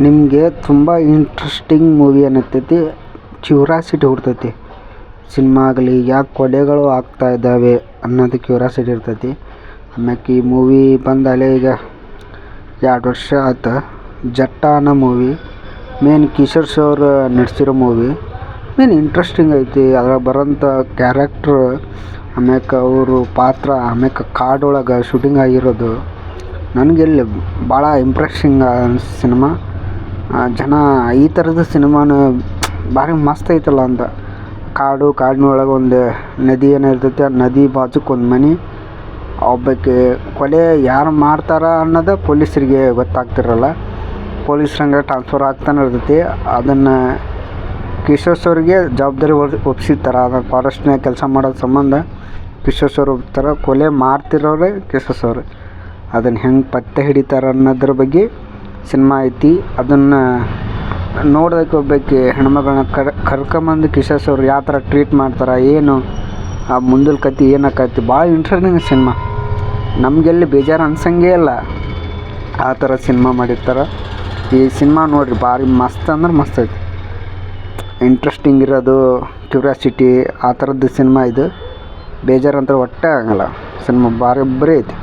ನಿಮಗೆ ತುಂಬ interesting movie ಅನ್ನಿಸ್ತೈತಿ, curiosity ಹುಡ್ತೈತಿ. Cinema ಆಗಲಿ ಯಾಕೆ ಕೊಲೆಗಳು ಆಗ್ತಾ ಇದ್ದಾವೆ ಅನ್ನೋದು ಕ್ಯೂರಾಸಿಟಿ ಇರ್ತೈತಿ. ಆಮ್ಯಾಕೆ ಈ ಮೂವಿ ಬಂದಾಗಲೇ ಈಗ 2 ವರ್ಷ ಆಯ್ತು. ಜಟ್ಟ ಅನ್ನೋ ಮೂವಿ ಮೇನ್ ಕಿಶೋರ್ ಅವ್ರು ನಡ್ಸಿರೋ ಮೂವಿ ಮೇನ್ ಇಂಟ್ರೆಸ್ಟಿಂಗ್ ಐತಿ. ಅದ್ರಾಗ ಬರೋಂಥ ಕ್ಯಾರೆಕ್ಟ್ರು, ಆಮ್ಯಾಕೆ ಅವರು ಪಾತ್ರ, ಆಮ್ಯಾಕೆ ಕಾಡೊಳಗೆ ಶೂಟಿಂಗ್ ಆಗಿರೋದು ನನಗೆಲ್ಲಿ ಭಾಳ ಇಂಪ್ರೆಸ್ಸಿಂಗ್ ಸಿನಿಮಾ. ಜನ ಈ ಥರದ ಸಿನಿಮಾನ ಭಾರಿ ಮಸ್ತ್ ಐತಲ್ಲ ಅಂತ. ಕಾಡಿನೊಳಗೆ ಒಂದು ನದಿ ಏನೋ ಇರ್ತೈತಿ, ಆ ನದಿ ಬಾಜುಕ್ಕೆ ಒಂದು ಮನೆ, ಒಬ್ಬಾಕೆ ಕೊಲೆ ಯಾರು ಮಾಡ್ತಾರ ಅನ್ನೋದು ಪೊಲೀಸರಿಗೆ ಗೊತ್ತಾಗ್ತಿರಲ್ಲ. ಪೊಲೀಸ್ರಂಗೆ ಟ್ರಾನ್ಸ್ಫರ್ ಆಗ್ತಾನೆ ಇರ್ತೈತಿ. ಅದನ್ನು ಕಿಶೋರ್ ಅವ್ರಿಗೆ ಜವಾಬ್ದಾರಿ ಒಪ್ಸಿರ್ತಾರೆ. ಅದನ್ನು ಫಾರೆಸ್ಟ್ನಾಗ ಕೆಲಸ ಮಾಡೋದು ಸಂಬಂಧ ಕಿಶೋರ್ ಅವ್ರು ಒಪ್ತಾರೆ. ಕೊಲೆ ಮಾಡ್ತಿರೋರೆ ಕಿಶೋರ್ ಅವರು. ಅದನ್ನು ಹೆಂಗೆ ಪತ್ತೆ ಹಿಡಿತಾರೆ ಅನ್ನೋದ್ರ ಬಗ್ಗೆ ಸಿನಿಮಾ ಐತಿ. ಅದನ್ನು ನೋಡೋದಕ್ಕೆ ಒಬ್ಬಾಕೆ ಹೆಣ್ಮಗಳನ್ನ ಕರ್ಕೊಂಬಂದು ಕಿಶೋರ್ ಅವ್ರು ಯಾವ ಥರ ಟ್ರೀಟ್ ಮಾಡ್ತಾರೆ, ಏನು ಆ ಮುಂದಿನ ಕತೆ ಏನಾಕೈತಿ, ಭಾಳ ಇಂಟ್ರೆಸ್ಟಿಂಗ್ ಸಿನಿಮಾ. ನಮಗೆಲ್ಲಿ ಬೇಜಾರು ಅನ್ಸಂಗೇ ಇಲ್ಲ, ಆ ಥರ ಸಿನಿಮಾ ಮಾಡಿರ್ತಾರೆ. ಈ ಸಿನಿಮಾ ನೋಡಿರಿ, ಭಾರಿ ಮಸ್ತ್ ಅಂದ್ರೆ ಮಸ್ತ್ ಐತಿ. ಇಂಟ್ರೆಸ್ಟಿಂಗ್ ಇರೋದು, ಕ್ಯೂರಿಯಾಸಿಟಿ ಆ ಥರದ್ದು ಸಿನಿಮಾ ಇದು. ಬೇಜಾರು ಅಂತ ಒಟ್ಟೇ ಆಗಲ್ಲ. ಸಿನಿಮಾ ಭಾರಿ ಐತಿ.